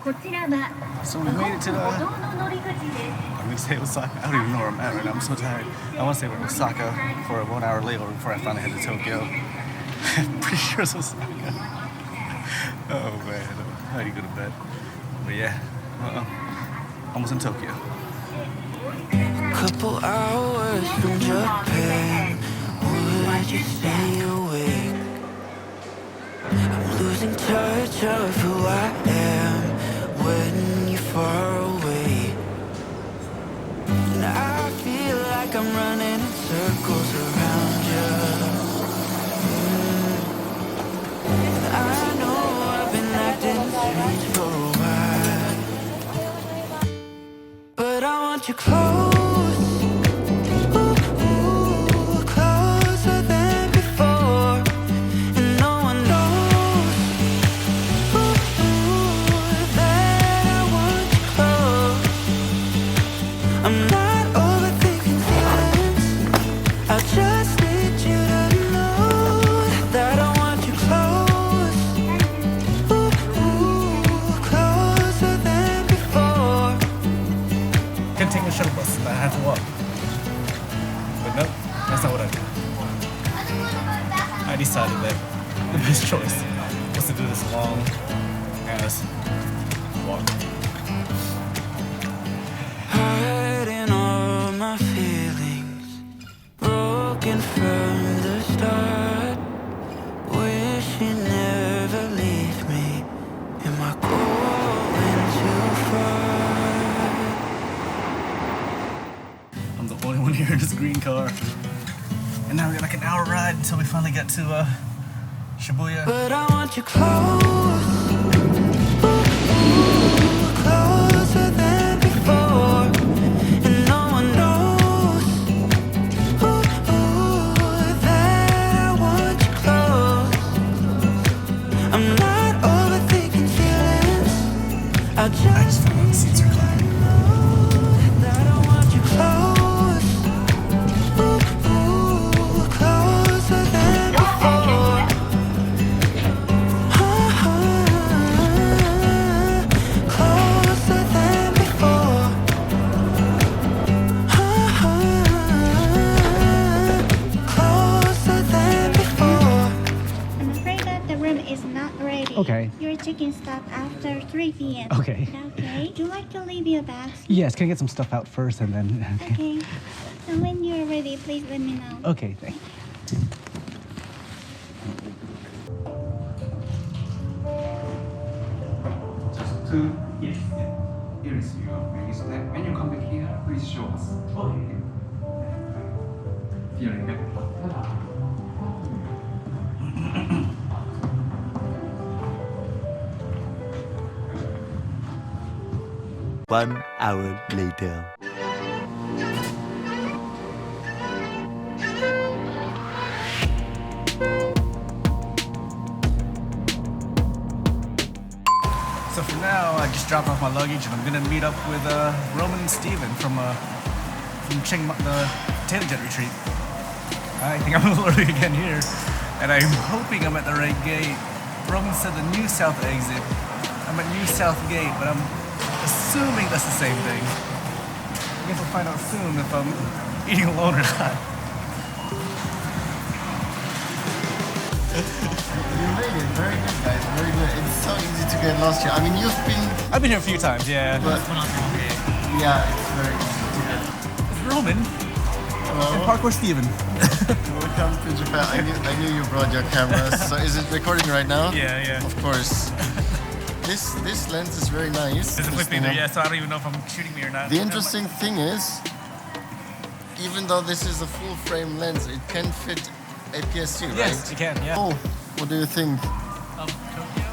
So we made it to I'm gonna say Osaka. I don't even know where I'm at right now. I'm so tired. I want to say we're in Osaka for a 1 hour layover before I finally head to Tokyo. I'm pretty sure it's Osaka. Oh man, how do you go to bed? But yeah, almost in Tokyo. Couple hours from Japan, would you stay awake? I'm losing touch of who I am when you're far away. And I feel like I'm running in circles around you. And I know I've been acting strange for a while, but I want you close. Shuttle bus and I had to walk. But nope, that's not what I did. I decided that the best choice was to do this long ass walk. Hiding all my feelings, broken from the start. Wish you never leave me. Am I going too far? Only one here in this green car. And now we got like an hour ride until we finally get to Shibuya. But I want you close, closer than before. And no one knows that I want you close. I'm not overthinking feelings. I just found out the seats are clear. that I want you close. Okay. Your check-in stop after 3 p.m. Okay. Okay. Would you like to leave your bags? Yes, can I get some stuff out first and then... Okay. So when you're ready, please let me know. Okay, thank you. Just to yes. Here is your baggage tag. When you come back here, please show us. Okay. Feeling better. 1 hour later. So for now, I just dropped off my luggage and I'm gonna meet up with Roman and Steven from Chiang, the Taylor Jet retreat. I think I'm a little early again here, and I'm hoping I'm at the right gate. Roman said the New South exit. I'm at New South Gate, but I'm assuming that's the same thing. I guess we'll find out soon if I'm eating alone or not. You made it. Very good, guys. Very good. It's so easy to get lost here. I mean, I've been here a few times, yeah. But yeah, it's very easy to get. It's Roman. Hello. And Parkour Steven. Welcome to Japan. I knew you brought your cameras. So is it recording right now? Yeah. Of course. This lens is very nice. There's a flip there, yeah, so I don't even know if I'm shooting me or not. The interesting thing is, even though this is a full frame lens, it can fit APS-C, right? Yes, you can, yeah. Oh, what do you think? Tokyo?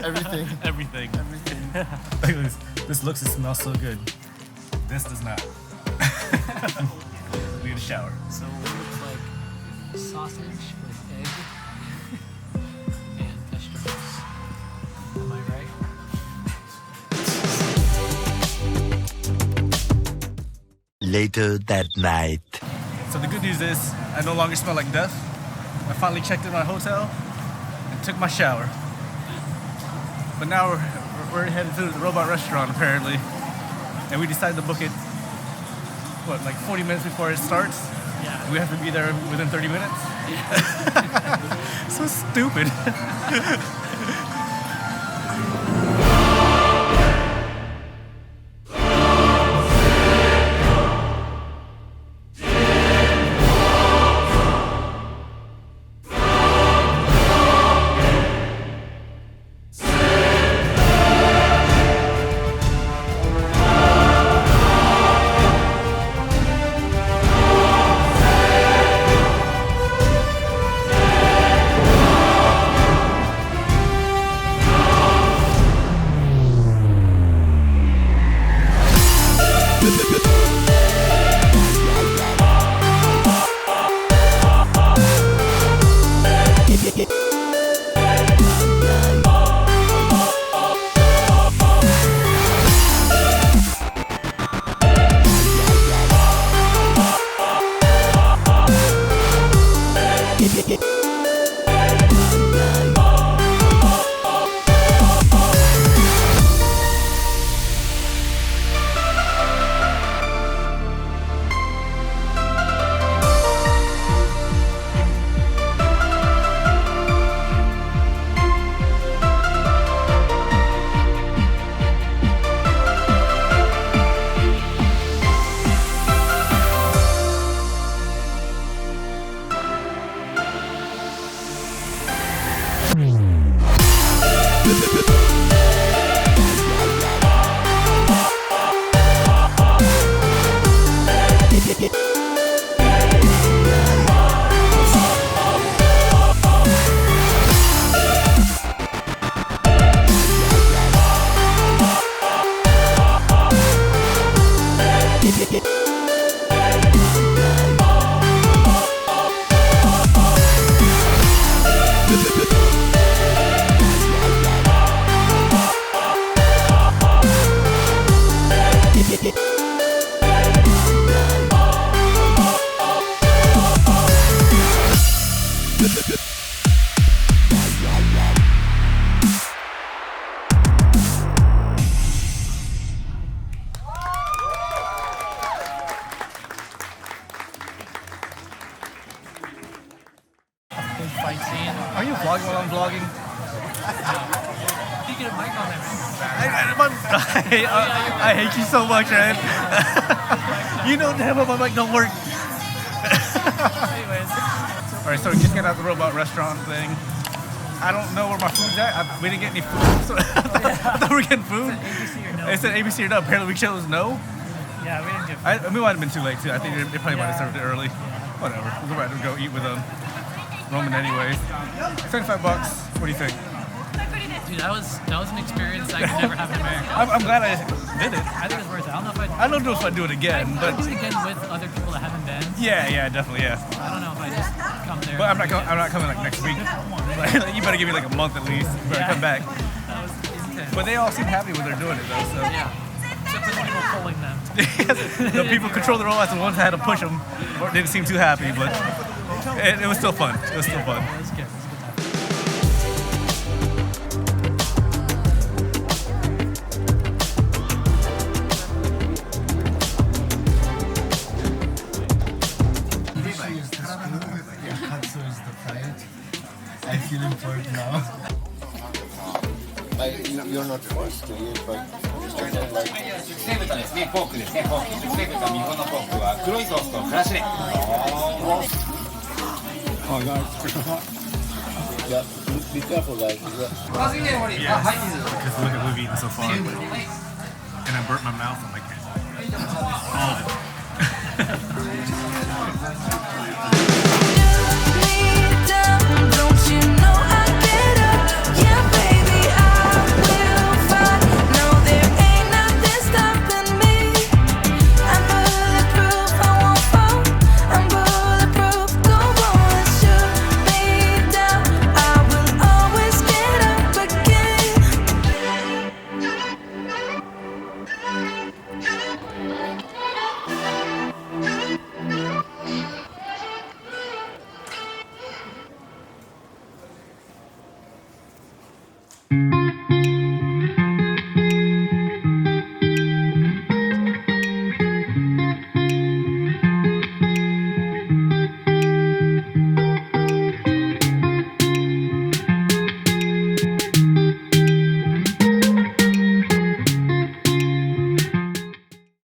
Everything. Everything. Look at this. This looks and smells so good. This does not. We need a shower. So it looks like sausage with egg and vegetables. Am I right? Later that night. So the good news is, I no longer smell like death. I finally checked in my hotel and took my shower. But now we're headed to the robot restaurant apparently, and we decided to book it. What, like 40 minutes before it starts? Yeah. We have to be there within 30 minutes. So stupid. Fight scene. Are you vlogging while I'm vlogging? You get a mic on there. I hate you so much, man. You know damn well my mic don't work. Anyways. Alright, so we just got out the robot restaurant thing. I don't know where my food's at. We didn't get any food. So I thought we were getting food. ABC or no? It said ABC or no. Apparently we chose no. Yeah, we didn't get We might have been too late too. I think they probably might have served it early. Whatever. We'll go back and go eat with Roman anyways. $75. What do you think? Dude, that was an experience I could never have in America. I'm glad I did it. I think it's worth it. I don't know if I don't know if I'd do it again, I'd but do it again with other people that haven't been. yeah, definitely, yeah. I don't know if I just come there. But I'm not coming like next week. Like, you better give me like a month at least. You better come back. That was intense. But they all seem happy when they're doing it though. So Yeah. Except for the people pulling them. the people control the robots, and the ones that had to push them didn't seem too happy. But it was still fun. It was still fun. It was good. It was a good time. I feel important now. You're not forced to eat, but I don't like. 熟成豚ですね、ポークですね、ポーク。熟成豚、日本のポークは黒いソースとからしで。Yeah, be careful, guys. Yeah. まずいね、森。あ、はい、水。 Because look at what we've eaten so far, and I burnt my mouth on my camera. All of it.